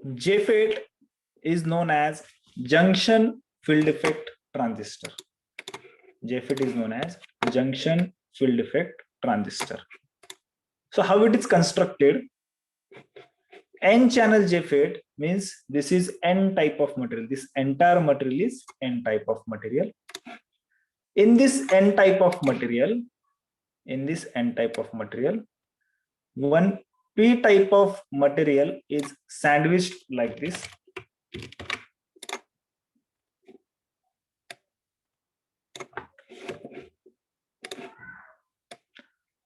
JFET is known as junction field effect transistor. JFET is known as junction field effect transistor. So how it is constructed? N-channel JFET means this is N type of material. This entire material is N type of material. In this N type of material, one P type of material is sandwiched like this.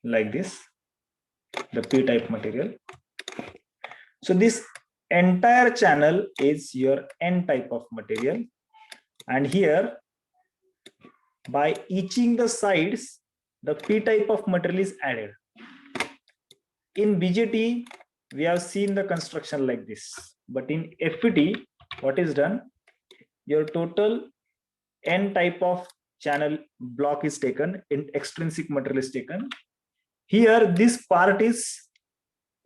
Like this, the P type material. So this entire channel is your N type of material, and here by etching the sides, the P type of material is added. In BJT, we have seen the construction like this, but in FET, what is done? Your total N type of channel block is taken, in extrinsic material is taken. Here, this part is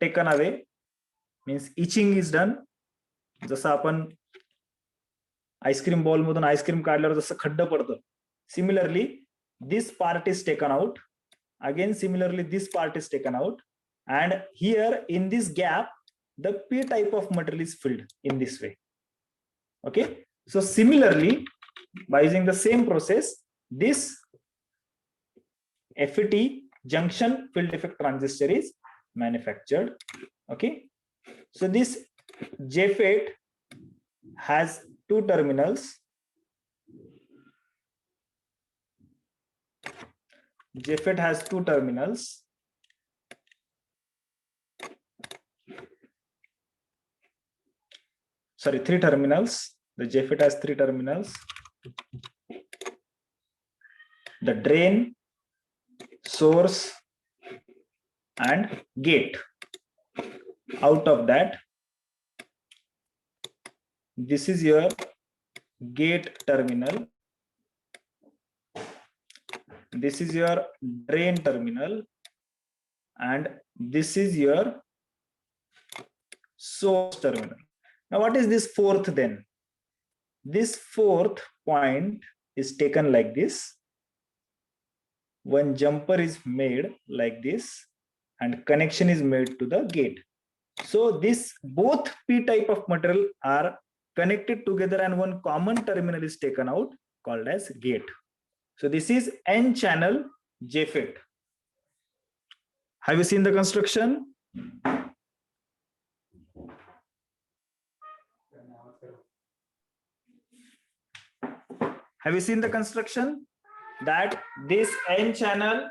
taken away, means etching is done. जसं आपण ice cream ball मधून ice cream काढल्यावर जसं खड्डा पडतं, similarly this part is taken out. Again, similarly this part is taken out, and here in this gap the P type of material is filled in this way. Okay, so similarly by using the same process, this FET junction field effect transistor is manufactured. Okay, so this JFET has two terminals. JFET has two terminals. Sorry, three terminals. The JFET has three terminals. The drain, source, and gate. Out of that, this is your gate terminal. This is your drain terminal, and this is your source terminal. Now, what is this fourth then? This fourth point is taken like this. One jumper is made like this, and connection is made to the gate. So this both P type of material are connected together, and one common terminal is taken out called as gate. So this is N-channel JFET. Have you seen the construction? Have you seen the construction? That this N-channel,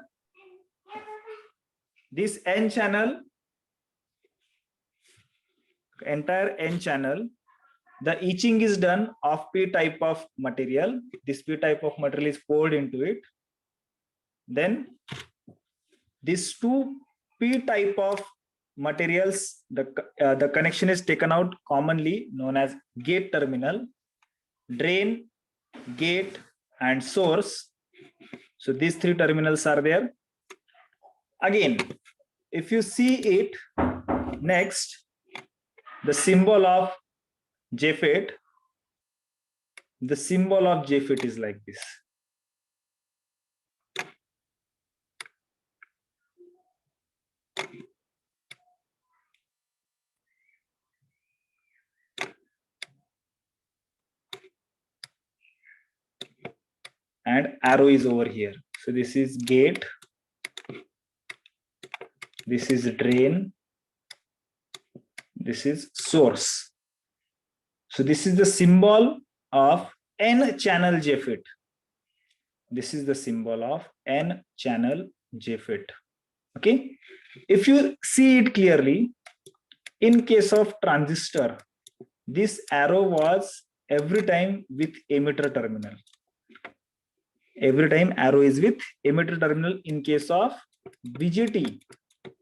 entire N-channel, the etching is done of P type of material. This P type of material is poured into it. Then these two P type of materials, the connection is taken out, commonly known as gate terminal, drain, gate, and source. So these three terminals are there. Again, if you see it next, the symbol of JFET, the symbol of JFET is like this. And arrow is over here. So this is gate, this is drain, this is source. So this is the symbol of N-channel JFET. This is the symbol of N-channel JFET. Okay, if you see it clearly, in case of transistor, this arrow was every time with emitter terminal. Every time arrow is with emitter terminal in case of BJT.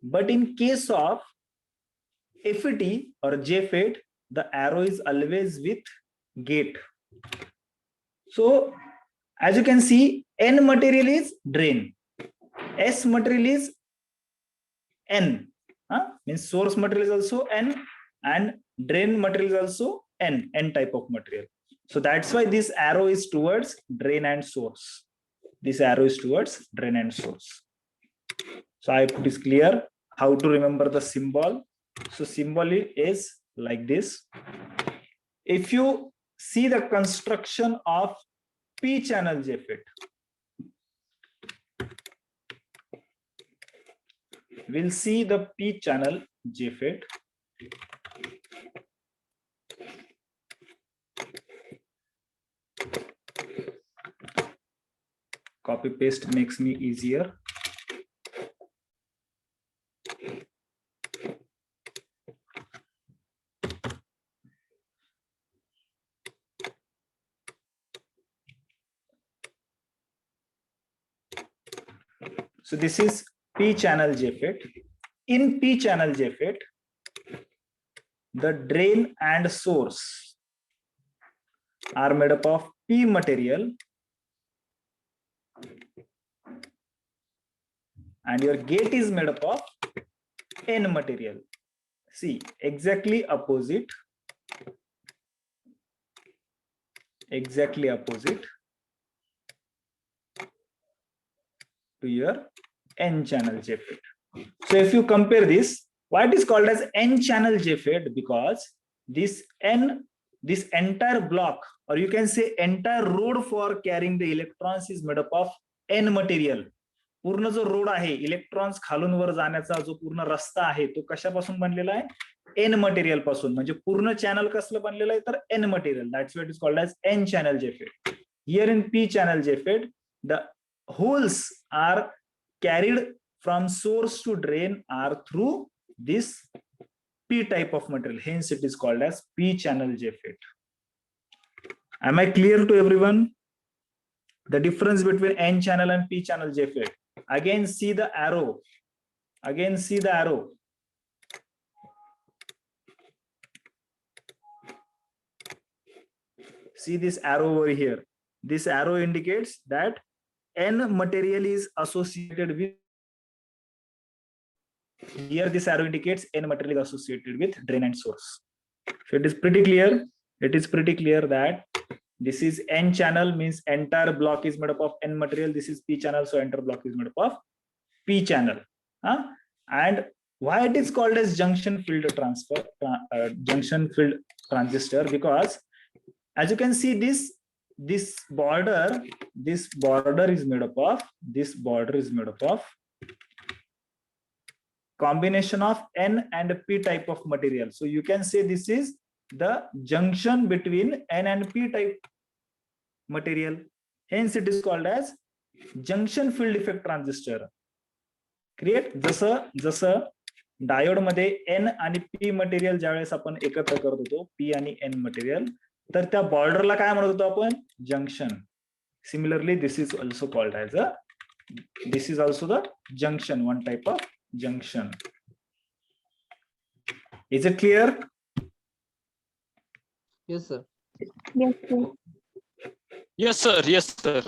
But in case of FET or JFET, the arrow is always with gate. So as you can see, N material is drain, S material is N, means source material is also N, and drain material is also N type of material. So that's why this arrow is towards drain and source. This arrow is towards drain and source. So I hope it is clear how to remember the symbol. So symbol is like this. If you see the construction of P channel JFET, we'll see the P channel JFET. Copy paste makes me easier. So this is P channel JFET. In P channel JFET, the drain and source are made up of P material, and your gate is made up of N material. See, exactly opposite to your N channel JFET. So if you compare this, why it is called as N channel JFET? Because this entire block, or you can say entire road for carrying the electrons, is made up of N material. पूर्ण जो road आहे electrons खालून वर जाण्याचा जो पूर्ण रस्ता आहे तो कशापासून बनलेला आहे? एन मटेरियल पासून. म्हणजे पूर्ण चॅनल कसलं बनलेलं आहे तर N material. That's why it is called as N channel JFET. Here in P channel JFET, the holes are carried from source to drain are through this P type of material. Hence it is called as P channel JFET. Am I clear to everyone? The difference between N channel and P channel JFET. Again see the arrow. See this arrow over here. This arrow indicates that N material is associated with. Here this arrow indicates N material is associated with drain and source. So it is pretty clear. That this is N channel, means entire block is made up of N material. This is P channel, so entire block is made up of P channel. And why it is called as junction filled transistor? Because as you can see, this border is made up of combination of N and P type of material. So you can say this is the junction between N and P type material. Hence it is called as junction field effect transistor. Create जसं diode मध्ये N आणि P material ज्यावेळेस आपण एकत्र करत होतो, P आणि N material, तर त्या बॉर्डरला काय म्हणत होतो आपण? Junction. Similarly, this is also the junction, one type of junction. Is it clear? Yes, sir. Yes, sir. Yes, sir.